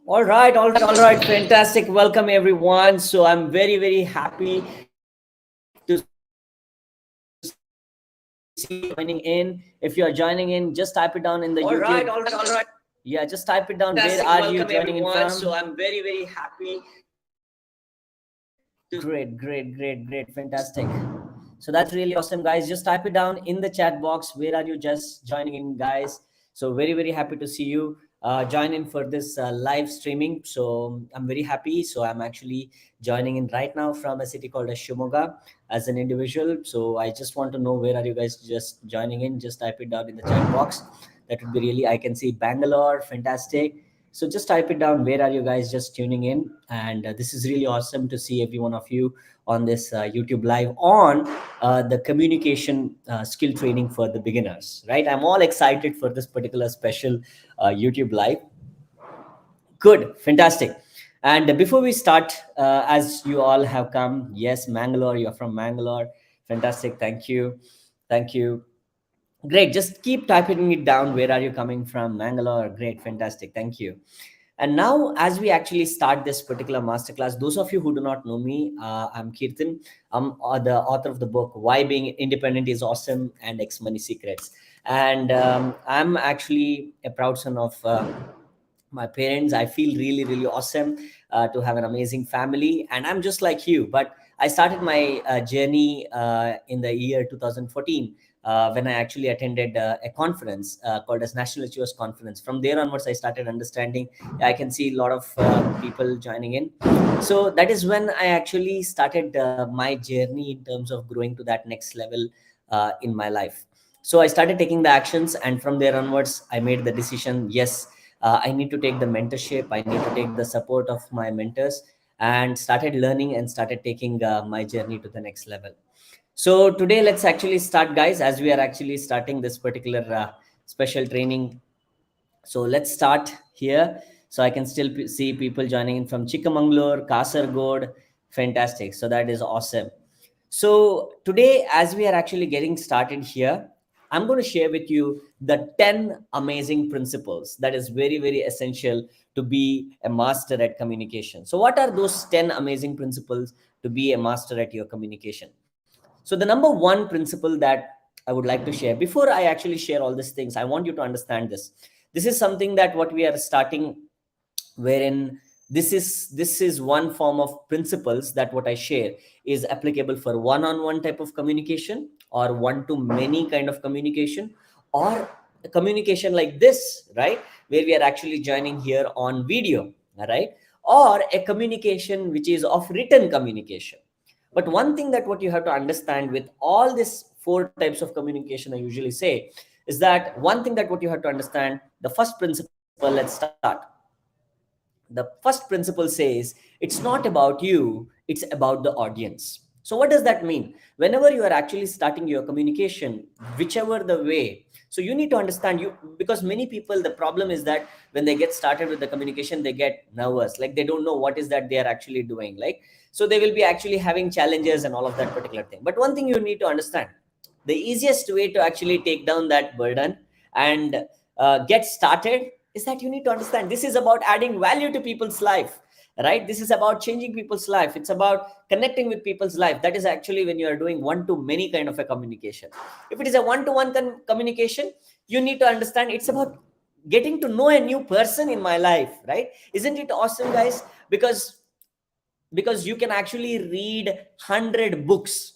All right. Fantastic. Welcome, everyone. So I'm very happy to see you joining in. If you are joining in, just type it down in the YouTube. Yeah, just type it down. Where are you joining in from? Fantastic. Welcome everyone. So I'm very happy. Great. Fantastic. So that's really awesome, guys. Just type it down in the chat box. Where are you just joining in, guys? So very happy to see you join in for this live streaming. So I'm very happy. So I'm actually joining in right now from a city called as Shimoga as an individual. So I just want to know where are you guys just joining in. Just type it down in the chat box. That would be really, I can see Bangalore. Fantastic. So just type it down. Where are you guys just tuning in? And this is really awesome to see every one of you on this YouTube live on the communication skill training for the beginners. Right? I'm all excited for this particular special YouTube live. Good, fantastic. And before we start, as you all have come, yes, Mangalore, you're from Mangalore. Fantastic. Thank you. Great. Just keep typing it down. Where are you coming from? Mangalore. Great. Fantastic. Thank you. And now, as we actually start this particular masterclass, those of you who do not know me, I'm Keerthan. I'm the author of the book Why Being Independent is Awesome and X Money Secrets. And I'm actually a proud son of my parents. I feel really awesome to have an amazing family, and I'm just like you. But I started my journey in the year 2014 when I actually attended a conference called as National Achievers Conference. From there onwards, I started understanding. I can see a lot of people joining in. So that is when I actually started my journey in terms of growing to that next level in my life. So I started taking the actions, and from there onwards, I made the decision. Yes, I need to take the mentorship. I need to take the support of my mentors, and started learning and started taking my journey to the next level. So today, let's actually start, guys, as we are actually starting this particular special training. So let's start here. So I can still see people joining in from Chikmagalur, Kasargod. Fantastic. So that is awesome. So today, as we are actually getting started here, I'm going to share with you the 10 amazing principles that is very essential to be a master at communication. So what are those 10 amazing principles to be a master at your communication? So the number one principle that I would like to share, before I actually share all these things, I want you to understand this. This is something that what we are starting, wherein this is one form of principles that what I share is applicable for one-on-one type of communication, or one to many kind of communication, or a communication like this, right, where we are actually joining here on video, right, or a communication which is of written communication. But one thing that what you have to understand with all these four types of communication, I usually say, is that one thing that what you have to understand, the first principle, let's start. The first principle says it's not about you, it's about the audience. So what does that mean? Whenever you are actually starting your communication, whichever the way, so you need to understand you, because many people, the problem is that when they get started with the communication, they get nervous, like they don't know what is that they are actually doing, like, so they will be actually having challenges and all of that particular thing. But one thing you need to understand, the easiest way to actually take down that burden and get started is that you need to understand this is about adding value to people's life, right? This is about changing people's life. It's about connecting with people's life. That is actually when you are doing one to many kind of a communication. If it is a one to one communication, you need to understand it's about getting to know a new person in my life, right? Isn't it awesome, guys? Because you can actually read 100 books,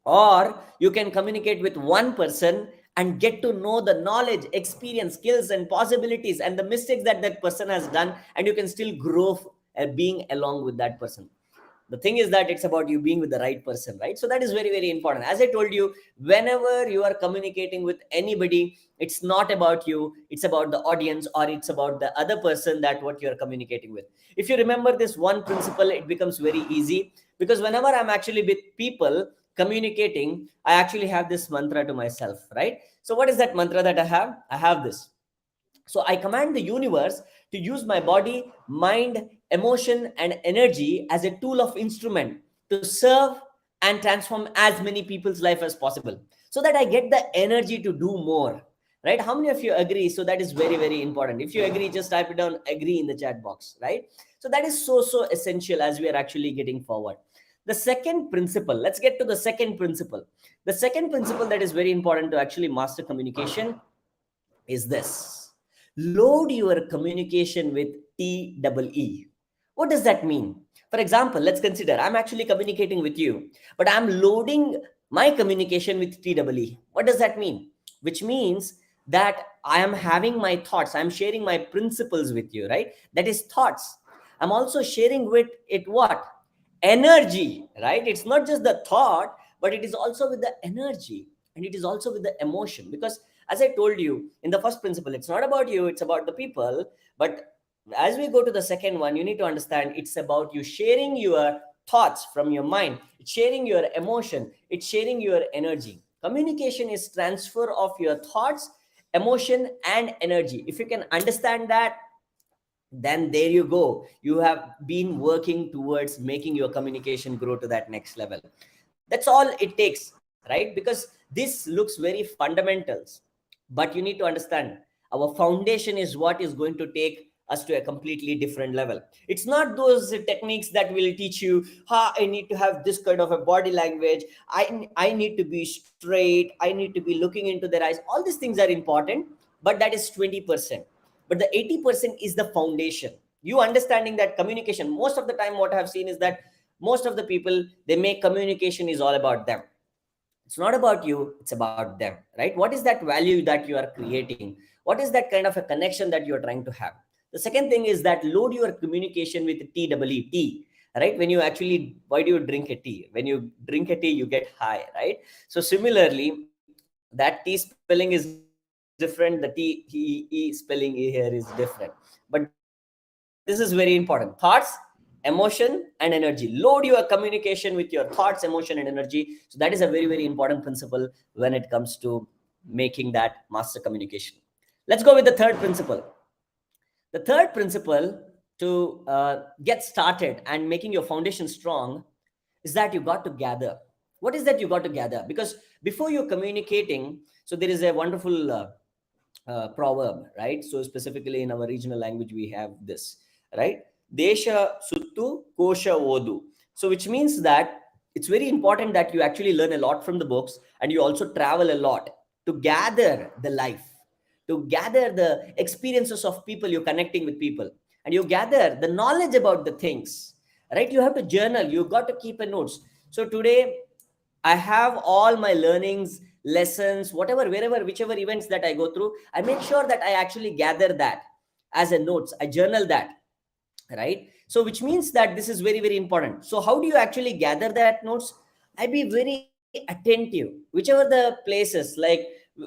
or you can communicate with one person and get to know the knowledge, experience, skills and possibilities and the mistakes that that person has done, and you can still grow being along with that person. The thing is that it's about you being with the right person, right? So that is very important. As I told you, whenever you are communicating with anybody, it's not about you, it's about the audience, or it's about the other person that what you're communicating with. If you remember this one principle, it becomes very easy, because whenever I'm actually with people communicating, I actually have this mantra to myself, right? So what is that mantra that I have this. So I command the universe to use my body, mind, emotion, and energy as a tool of instrument to serve and transform as many people's life as possible, so that I get the energy to do more. right? How many of you agree? So that is very, very important. If you agree, just type it down, agree, in the chat box, right? So that is so essential as we are actually getting forward. The second principle, let's get to the second principle. The second principle that is very important to actually master communication is this: load your communication with TEE. What does that mean? For example, let's consider I'm actually communicating with you, but I'm loading my communication with TEE. What does that mean? Which means that I am having my thoughts, I'm sharing my principles with you, right? That is thoughts. I'm also sharing with it what? Energy, right? It's not just the thought, but it is also with the energy, and it is also with the emotion. Because as I told you in the first principle, it's not about you, it's about the people. But as we go to the second one, you need to understand it's about you sharing your thoughts from your mind, it's sharing your emotion, it's sharing your energy. Communication is transfer of your thoughts, emotion, and energy. If you can understand that, then there you go, you have been working towards making your communication grow to that next level. That's all it takes, right? Because this looks very fundamentals, but you need to understand our foundation is what is going to take us to a completely different level. It's not those techniques that will teach you, I need to have this kind of a body language, I need to be straight, I need to be looking into their eyes. All these things are important, but that is 20%. But the 80% is the foundation. You understanding that communication, most of the time what I have seen is that most of the people, they make communication is all about them. It's not about you, it's about them, right? What is that value that you are creating? What is that kind of a connection that you are trying to have? The second thing is that load your communication with TEE, right? When you actually, why do you drink a tea? When you drink a tea, you get high, right? So similarly, that T spelling is different, the TEE spelling here is different. But this is very important: thoughts, emotion, and energy. Load your communication with your thoughts, emotion, and energy. So that is a very, very important principle when it comes to making that master communication. Let's go with the third principle. The third principle to get started and making your foundation strong is that you got to gather. What is that you got to gather? Because before you're communicating, so there is a wonderful proverb, right? So specifically in our regional language, we have this, right? Desha suttu kosha odu. So which means that it's very important that you actually learn a lot from the books, and you also travel a lot to gather the life, to gather the experiences of people. You're connecting with people, and you gather the knowledge about the things, right? You have to journal, you got to keep a notes. So today I have all my learnings, lessons, whatever, wherever, whichever events that I go through, I make sure that I actually gather that as a notes. I journal that, right? So which means that this is very, very important. So how do you actually gather that notes? I be very attentive, whichever the places, like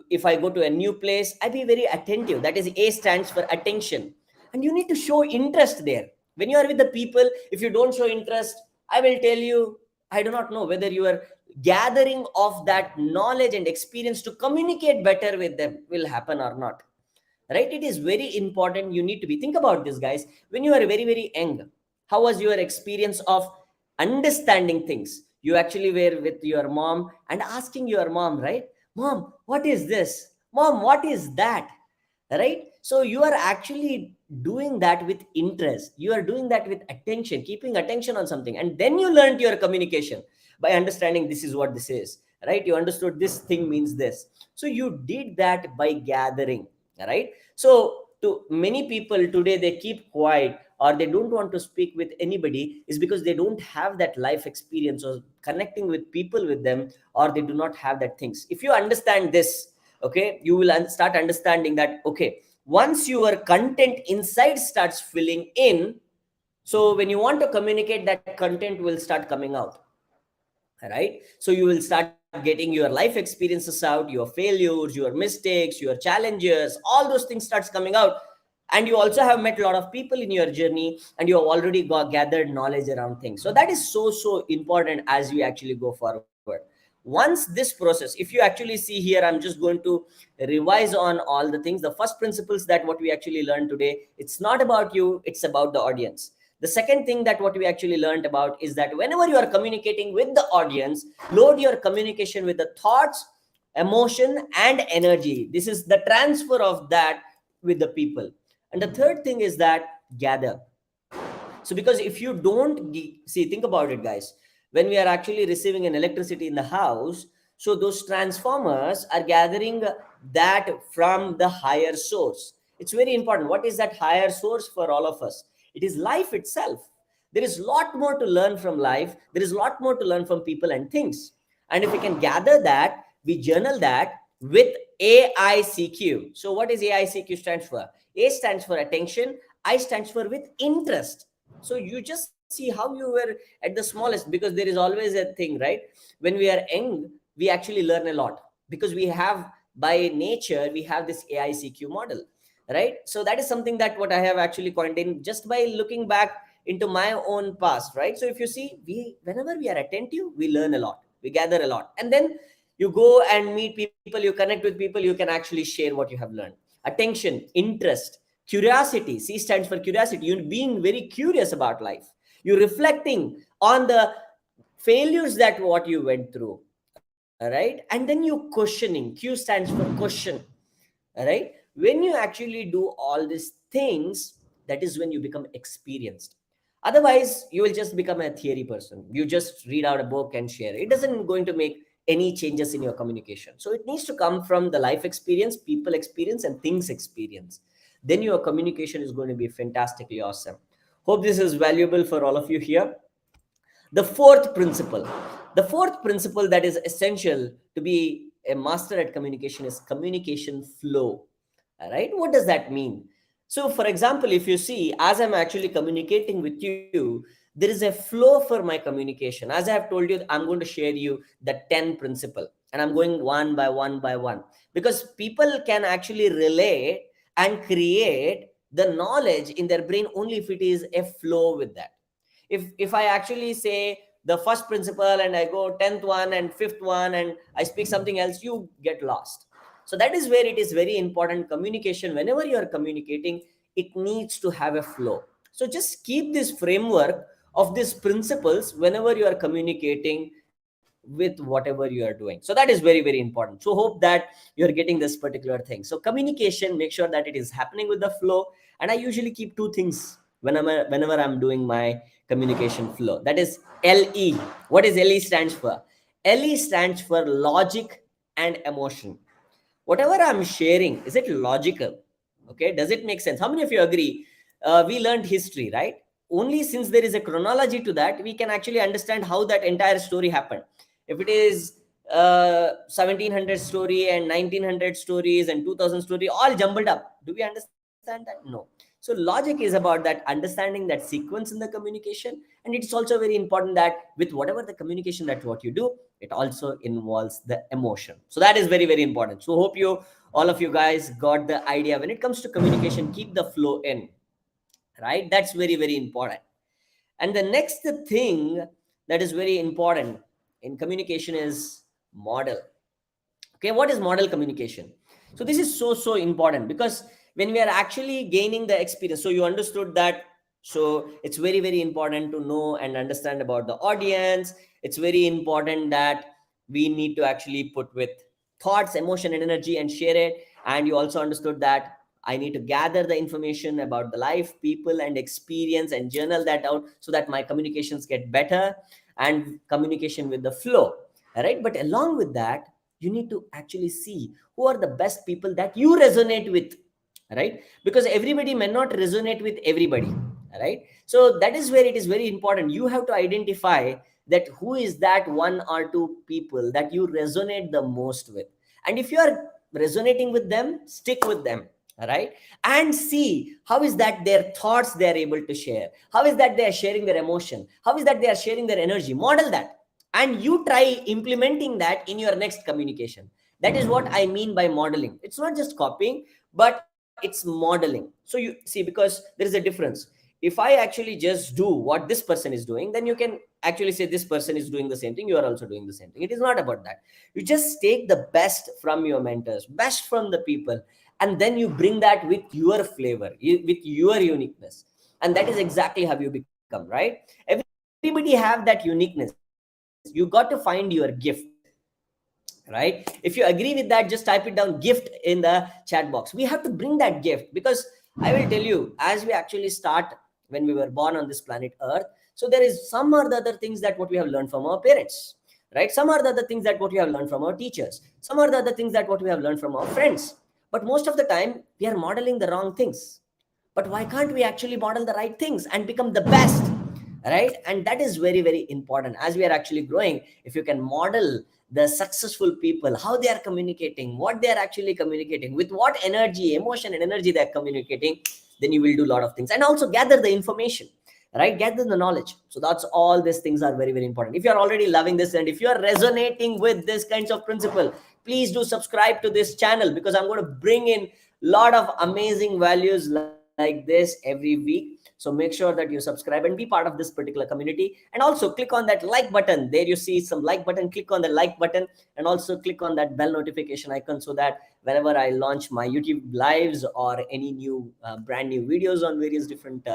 if I go to a new place, I be very attentive. That is, A stands for attention. And you need to show interest there. When you are with the people, if you don't show interest, I will tell you, I do not know whether you are gathering of that knowledge and experience to communicate better with them will happen or not, right? It is very important. You need to be, think about this, guys. When you are very, very young, how was your experience of understanding things? You actually were with your mom and asking your mom, right? Mom, what is this? Mom, what is that? Right? So you are actually doing that with interest, you are doing that with attention, keeping attention on something, and then you learned your communication by understanding this is what this is, right? You understood this thing means this. So you did that by gathering, right? So to many people today, they keep quiet or they don't want to speak with anybody, is because they don't have that life experience or connecting with people with them, or they do not have that things. If you understand this, okay, you will start understanding that, okay, once your content inside starts filling in, so when you want to communicate, that content will start coming out, right? So you will start getting your life experiences out, your failures, your mistakes, your challenges, all those things starts coming out. And you also have met a lot of people in your journey, and you have already got gathered knowledge around things. So that is so important as you actually go forward. Once this process, if you actually see here, I'm just going to revise on all the things. The first principles that what we actually learned today, it's not about you, it's about the audience. The second thing that what we actually learned about is that whenever you are communicating with the audience, load your communication with the thoughts, emotion, and energy. This is the transfer of that with the people. And the third thing is that gather. So because if you don't see, think about it, guys, when we are actually receiving an electricity in the house, so those transformers are gathering that from the higher source. It's very important. What is that higher source for all of us? It is life itself. There is a lot more to learn from life. There is a lot more to learn from people and things. And if we can gather that, we journal that with AICQ. So what is AICQ stands for? A stands for attention, I stands for with interest. So you just see how you were at the smallest, because there is always a thing, right? When we are young, we actually learn a lot because we have, by nature, we have this AICQ model, right? So that is something that what I have actually coined in just by looking back into my own past, right? So if you see, we, whenever we are attentive, we learn a lot, we gather a lot, and then you go and meet people, you connect with people, you can actually share what you have learned. Attention, interest, curiosity. C stands for curiosity. You're being very curious about life. You're reflecting on the failures that what you went through. All right. And then you questioning. Q stands for question. All right. When you actually do all these things, that is when you become experienced. Otherwise, you will just become a theory person. You just read out a book and share. It doesn't going to make any changes in your communication. So it needs to come from the life experience, people experience, and things experience. Then your communication is going to be fantastically awesome. Hope this is valuable for all of you here. The fourth principle that is essential to be a master at communication is communication flow. All right, what does that mean? So for example, if you see, as I'm actually communicating with you, there is a flow for my communication. As I have told you, I'm going to share you the 10 principle, and I'm going one by one by one, because people can actually relate and create the knowledge in their brain only if it is a flow with that. If I actually say the first principle and I go 10th one and fifth one and I speak something else, you get lost. So that is where it is very important. Communication, whenever you are communicating, it needs to have a flow. So just keep this framework of these principles whenever you are communicating with whatever you are doing. So that is very, very important. So hope that you're getting this particular thing. So communication, make sure that it is happening with the flow. And I usually keep two things whenever I'm doing my communication flow. That is LE. What is LE stands for? LE stands for logic and emotion. Whatever I'm sharing, is it logical? Okay, does it make sense? How many of you agree? We learned history, right? Only since there is a chronology to that, we can actually understand how that entire story happened. If it is 1700 story and 1900 stories and 2000 story all jumbled up, do we understand that? No. So logic is about that understanding that sequence in the communication, and it's also very important that with whatever the communication that what you do, it also involves the emotion. So that is very, very important. So hope you, all of you guys, got the idea. When it comes to communication, keep the flow in, right? That's very, very important. And the next thing that is very important in communication is model. Okay, what is model communication? So this is so important, because when we are actually gaining the experience, so you understood that. So it's very, very important to know and understand about the audience. It's very important that we need to actually put with thoughts, emotion, and energy and share it. And you also understood that I need to gather the information about the life, people, and experience and journal that out so that my communications get better and communication with the flow. All right, but along with that, you need to actually see who are the best people that you resonate with, right? Because everybody may not resonate with everybody, right? So that is where it is very important. You have to identify that who is that one or two people that you resonate the most with, and if you are resonating with them, stick with them. All right, and see how is that their thoughts they are able to share, how is that they are sharing their emotion, how is that they are sharing their energy. Model that, and you try implementing that in your next communication. That is what I mean by modeling. It's not just copying, but it's modeling. So you see, because there is a difference. If I actually just do what this person is doing, then you can actually say this person is doing the same thing, you are also doing the same thing. It is not about that. You just take the best from your mentors, best from the people, and then you bring that with your flavor, with your uniqueness. And that is exactly how you become, right? Everybody have that uniqueness. You got to find your gift, right? right? If you agree with that, just type it down, gift, in the chat box. We have to bring that gift, because I will tell you, as we actually start, when we were born on this planet earth, so there is some or the other things that what we have learned from our parents, right? Some are the other things that what we have learned from our teachers, some are the other things that what we have learned from our friends. But most of the time we are modeling the wrong things. But why can't we actually model the right things and become the best, right? And that is very, very important. As we are actually growing, if you can model the successful people, how they are communicating, what they are actually communicating, with what energy, emotion and energy they are communicating, then you will do a lot of things. And also gather the information, right? Gather the knowledge. So that's all these things are very, very important. If you are already loving this, and if you are resonating with this kinds of principle, please do subscribe to this channel, because I'm going to bring in lot of amazing values like this every week. So make sure that you subscribe and be part of this particular community. And also click on that like button. There you see some like button, click on the like button, and also click on that bell notification icon, so that whenever I launch my YouTube lives or any new brand new videos on various different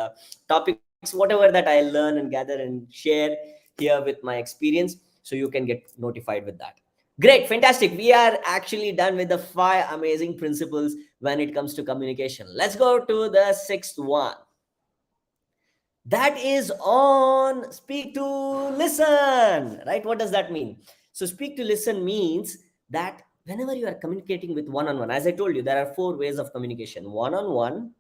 topics, whatever that I learn and gather and share here with my experience, so you can get notified with that. Great, fantastic. We are actually done with the 5 amazing principles when it comes to communication. Let's go to the 6th one. That is on speak to listen, right? What does that mean? So speak to listen means that whenever you are communicating with one on one, as I told you, there are 4 ways of communication: one on one,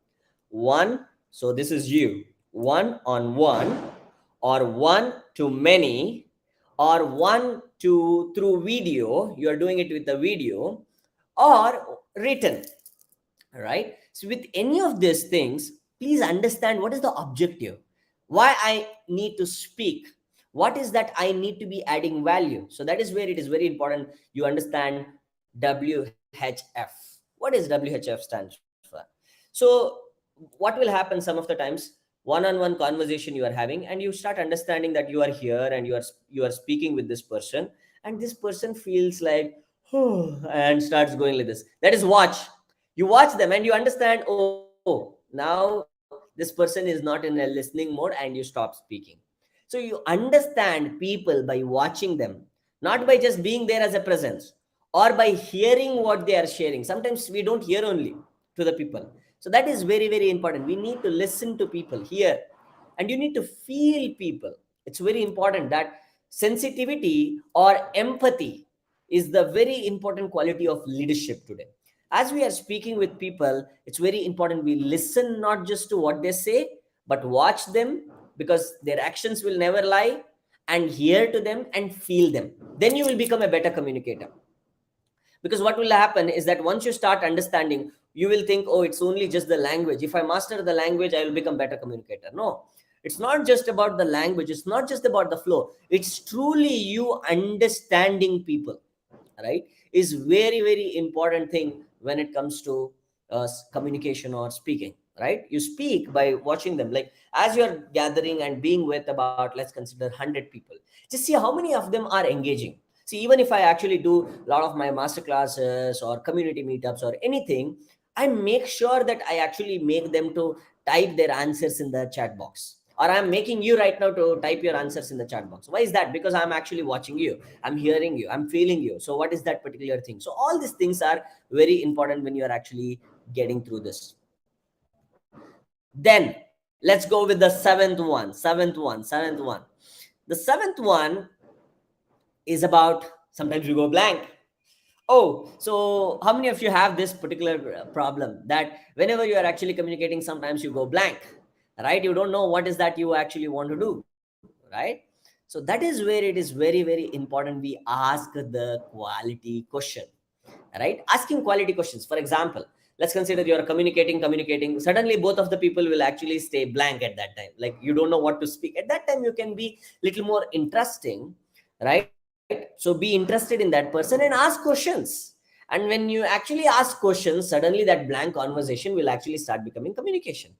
one, so this is you, one on one, or one to many, or one to through video, you are doing it with a video, or written, right? So with any of these things, please understand what is the objective, why I need to speak, what is that I need to be adding value. So that is where it is very important you understand WHF. What is WHF stands for? So what will happen some of the times, one-on-one conversation you are having, and you start understanding that you are here and you are speaking with this person, and this person feels like and starts going like this. That is watch. You watch them and you understand, oh, now this person is not in a listening mode, and you stop speaking. So you understand people by watching them, not by just being there as a presence, or by hearing what they are sharing. Sometimes we don't hear only to the people. So that is very, very important. We need to listen to people here, and you need to feel people. It's very important that sensitivity or empathy is the very important quality of leadership today. As we are speaking with people, it's very important we listen not just to what they say, but watch them, because their actions will never lie, and hear to them and feel them. Then you will become a better communicator. Because what will happen is that once you start understanding, you will think, oh, it's only just the language. If I master the language, I will become better communicator. No, it's not just about the language, it's not just about the flow, it's truly you understanding people, right? Is very, very important thing when it comes to communication or speaking, right? You speak by watching them. Like as you're gathering and being with about, let's consider 100 people, just see how many of them are engaging. See, even if I actually do a lot of my master classes or community meetups or anything, I make sure that I actually make them to type their answers in the chat box, or I'm making you right now to type your answers in the chat box. Why is that? Because I'm actually watching you, I'm hearing you, I'm feeling you. So what is that particular thing? So all these things are very important when you are actually getting through this. Then let's go with the seventh one. The seventh one is about, sometimes we go blank. Oh, so how many of you have this particular problem, that whenever you are actually communicating, sometimes you go blank, right? You don't know what is that you actually want to do, right? So that is where it is very, very important we ask the quality question, right? Asking quality questions. For example, let's consider you are communicating, suddenly both of the people will actually stay blank at that time, like you don't know what to speak. At that time you can be little more interesting, right? So be interested in that person and ask questions. And when you actually ask questions, suddenly that blank conversation will actually start becoming communication,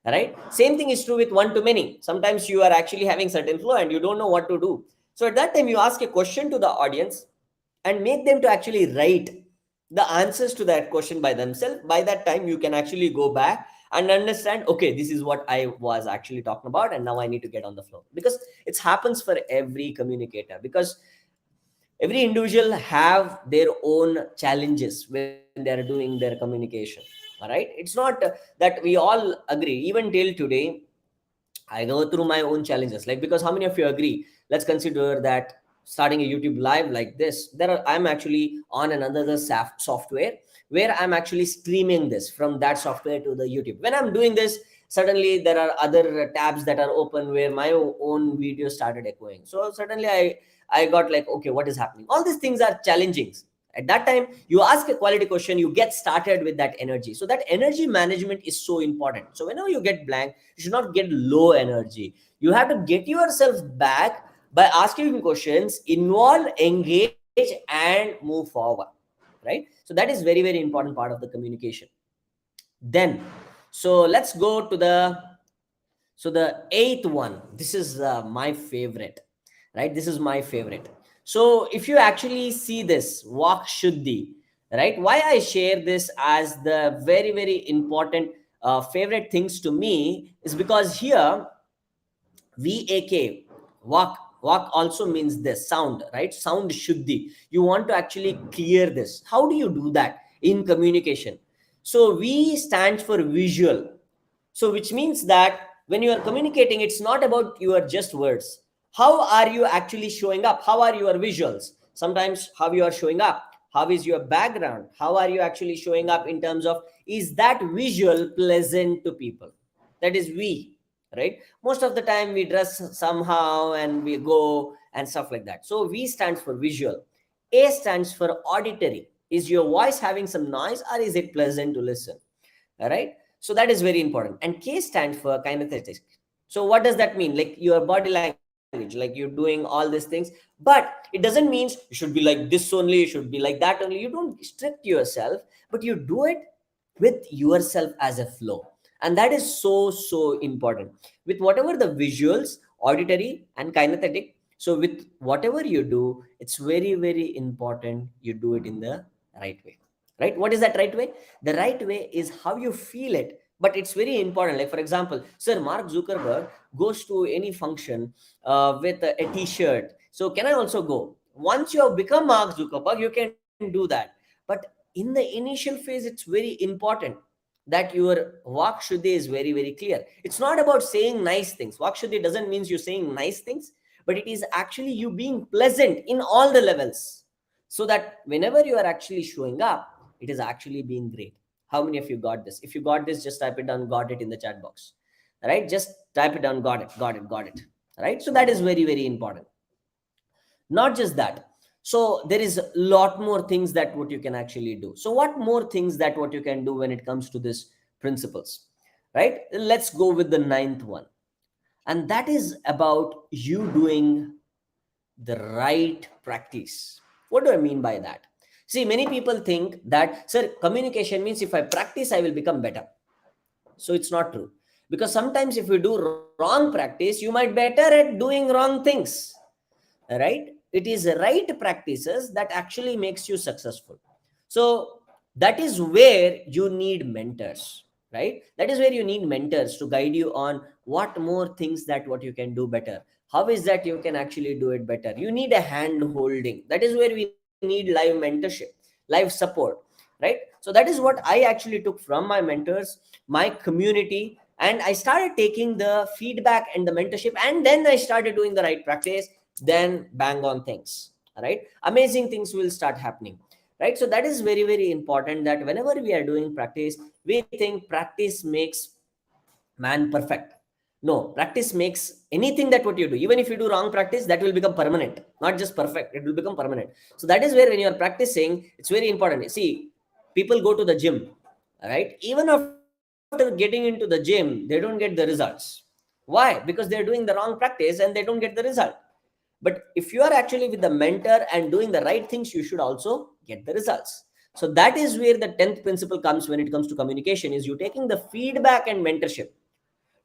right? Same thing is true with one to many. Sometimes you are actually having certain flow and you don't know what to do. So at that time you ask a question to the audience and make them to actually write the answers to that question by themselves. By that time you can actually go back and understand, okay, this is what I was actually talking about, and now I need to get on the flow. Because it happens for every communicator. Because every individual have their own challenges when they are doing their communication. All right, it's not that we all agree. Even till today I go through my own challenges. Like, because how many of you agree? Let's consider that starting a YouTube live like this, I'm actually on another software where I'm actually streaming this from that software to the YouTube. When I'm doing this, suddenly there are other tabs that are open where my own video started echoing. So suddenly I got like, okay, what is happening? All these things are challenging. At that time, you ask a quality question, you get started with that energy. So that energy management is so important. So whenever you get blank, you should not get low energy. You have to get yourself back by asking questions, involve, engage, and move forward. Right? So that is very, very important part of the communication. Then, so let's go to the eighth one. This is my favorite, right? This is my favorite. So if you actually see this Vak Shuddhi, right? Why I share this as the very, very important favorite things to me is because here VAK, Vak also means this sound, right? Sound Shuddhi. You want to actually clear this. How do you do that in communication? So V stands for visual. So which means that when you are communicating, it's not about your just words. How are you actually showing up? How are your visuals? Sometimes how you are showing up. How is your background? How are you actually showing up in terms of, is that visual pleasant to people? That is we, right? Most of the time we dress somehow and we go and stuff like that. So V stands for visual. A stands for auditory. Is your voice having some noise or is it pleasant to listen? All right, so that is very important. And K stands for kinesthetic. So what does that mean? Like your body language, like you're doing all these things, but it doesn't mean you should be like this only, you should be like that only. You don't strict yourself, but you do it with yourself as a flow. And that is so important with whatever the visuals, auditory and kinesthetic. So with whatever you do, it's very, very important you do it in the right way. Right? What is that right way? The right way is how you feel it, but it's very important. Like, for example, sir, Mark Zuckerberg goes to any function with a t-shirt. So can I also go? Once you have become Mark Zuckerberg, you can do that. But in the initial phase, it's very important that your Vak Shuddhi is very, very clear. It's not about saying nice things. Vak Shuddhi doesn't mean you're saying nice things, but it is actually you being pleasant in all the levels, so that whenever you are actually showing up, it is actually being great. How many of you got this? If you got this, just type it down, got it in the chat box. All right, just type it down, got it, got it, got it. All right, so that is very, very important. Not just that, so there is a lot more things that what you can actually do. So what more things that what you can do when it comes to this principles, right? Let's go with the ninth one, and that is about you doing the right practice. What do I mean by that? See, many people think that, sir, communication means if I practice, I will become better. So it's not true. Because sometimes if you do wrong practice, you might better at doing wrong things. Right? It is right practices that actually makes you successful. So that is where you need mentors, right? That is where you need mentors to guide you on what more things that what you can do better. How is that you can actually do it better? You need a hand holding. That is where we need live mentorship, live support, right? So that is what I actually took from my mentors, my community, and I started taking the feedback and the mentorship, and then I started doing the right practice. Then bang on things. All right, amazing things will start happening. Right? So that is very, very important, that whenever we are doing practice, we think practice makes man perfect. No, practice makes anything that what you do, even if you do wrong practice, that will become permanent, not just perfect, it will become permanent. So that is where when you are practicing, it's very important. See, people go to the gym, all right, even after getting into the gym, they don't get the results. Why? Because they're doing the wrong practice and they don't get the result. But if you are actually with the mentor and doing the right things, you should also get the results. So that is where the 10th principle comes when it comes to communication, is you taking the feedback and mentorship.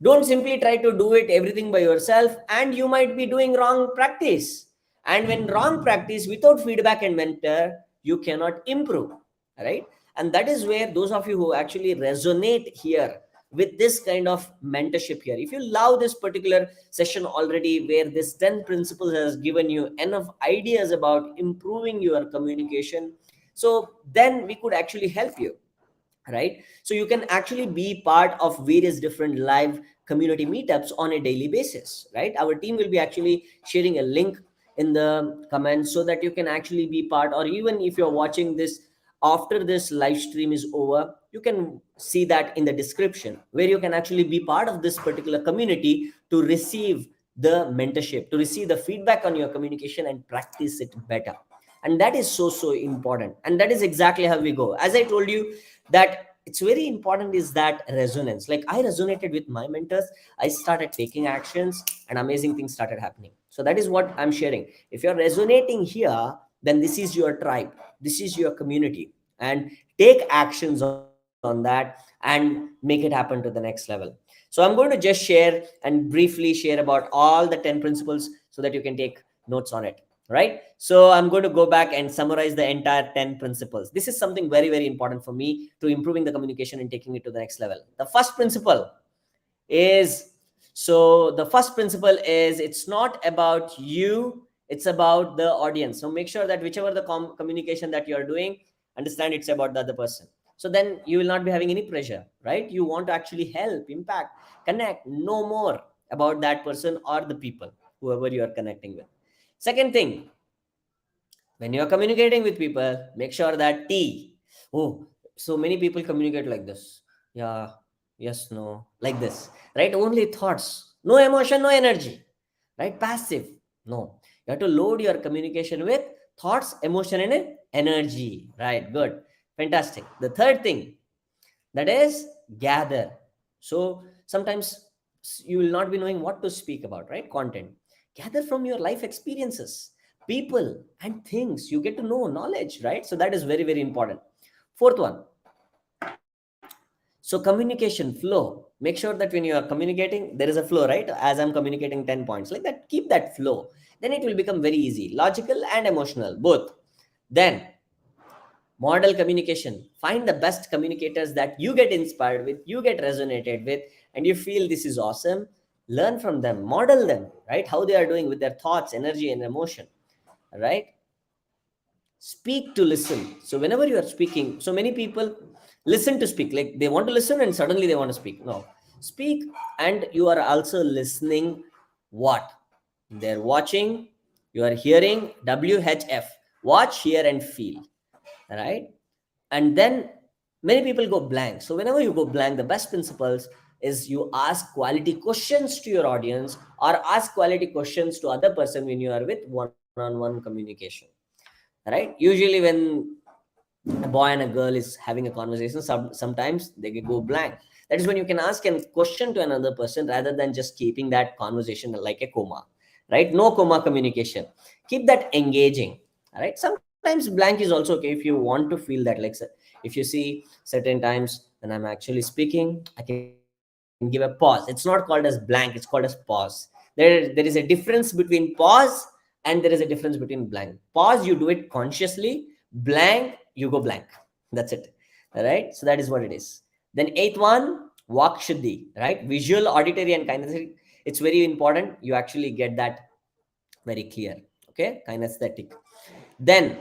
Don't simply try to do it everything by yourself, and you might be doing wrong practice. And when wrong practice without feedback and mentor, you cannot improve, right? And that is where those of you who actually resonate here with this kind of mentorship here. If you love this particular session already, where this 10 principles has given you enough ideas about improving your communication, so then we could actually help you, right? So you can actually be part of various different live community meetups on a daily basis, right? Our team will be actually sharing a link in the comments so that you can actually be part, or even if you're watching this after this live stream is over, you can see that in the description, where you can actually be part of this particular community to receive the mentorship, to receive the feedback on your communication and practice it better. And that is so important, and that is exactly how we go. As I told you, that it's very important is that resonance. Like, I resonated with my mentors, I started taking actions, and amazing things started happening. So that is what I'm sharing. If you're resonating here, then this is your tribe, this is your community, and take actions on that and make it happen to the next level. So I'm going to just share and briefly share about all the 10 principles so that you can take notes on it, right? So I'm going to go back and summarize the entire 10 principles. This is something very important for me to improving the communication and taking it to the next level. The first principle is, so the first principle is, it's not about you, it's about the audience. So make sure that whichever the communication that you are doing, understand it's about the other person. So then you will not be having any pressure, right? You want to actually help, impact, connect, know more about that person or the people, whoever you are connecting with. Second thing, when you're communicating with people, make sure that T. Oh, so many people communicate like this. Yeah, yes, no, like this, right? Only thoughts, no emotion, no energy, right? Passive. No, you have to load your communication with thoughts, emotion, and energy, right? Good, fantastic. The third thing, that is gather. So sometimes you will not be knowing what to speak about, right? Content. Gather from your life experiences, people, and things. You get to know knowledge, right? So that is very important. Fourth one, so communication flow. Make sure that when you are communicating, there is a flow, right? As I'm communicating 10 points, like that, keep that flow. Then it will become very easy, logical and emotional, both. Then model communication. Find the best communicators that you get inspired with, you get resonated with, and you feel this is awesome. Learn from them, model them, right? How they are doing with their thoughts, energy, and emotion, right? Speak to listen. So whenever you are speaking, so many people listen to speak, like they want to listen and suddenly they want to speak. No, speak, and you are also listening. What they're watching, you are hearing. WHF, watch, hear, and feel, right? And then many people go blank. So whenever you go blank, the best principles is you ask quality questions to your audience, or ask quality questions to other person when you are with one-on-one communication, right? Usually when a boy and a girl is having a conversation, sometimes they can go blank. That is when you can ask a question to another person rather than just keeping that conversation like a coma, right? No coma communication. Keep that engaging, right? Sometimes blank is also okay if you want to feel that, like if you see certain times when I'm actually speaking, I can give a pause. It's not called as blank, it's called as pause. There is a difference between pause, and there is a difference between blank. Pause, you do it consciously. Blank, you go blank. That's it. All right, so that is what it is. Then eighth one, vak shuddhi, right? Visual, auditory, and kinesthetic. It's very important you actually get that very clear. Okay, kinesthetic. Then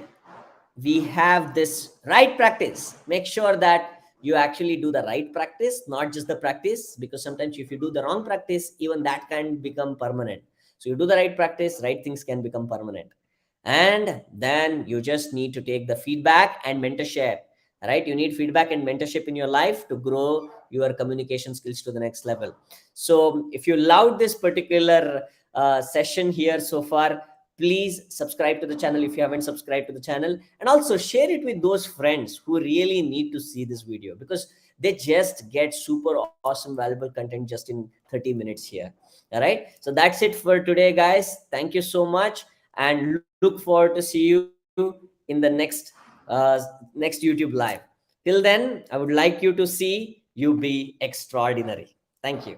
we have this right practice. Make sure that you actually do the right practice, not just the practice, because sometimes if you do the wrong practice, even that can become permanent. So you do the right practice, right things can become permanent. And then you just need to take the feedback and mentorship, right? You need feedback and mentorship in your life to grow your communication skills to the next level. So if you loved this particular session here so far, please subscribe to the channel if you haven't subscribed to the channel, and also share it with those friends who really need to see this video, because they just get super awesome valuable content just in 30 minutes here. All right, so that's it for today, guys. Thank you so much, and look forward to see you in the next YouTube live. Till then, I would like you to see you be extraordinary. Thank you.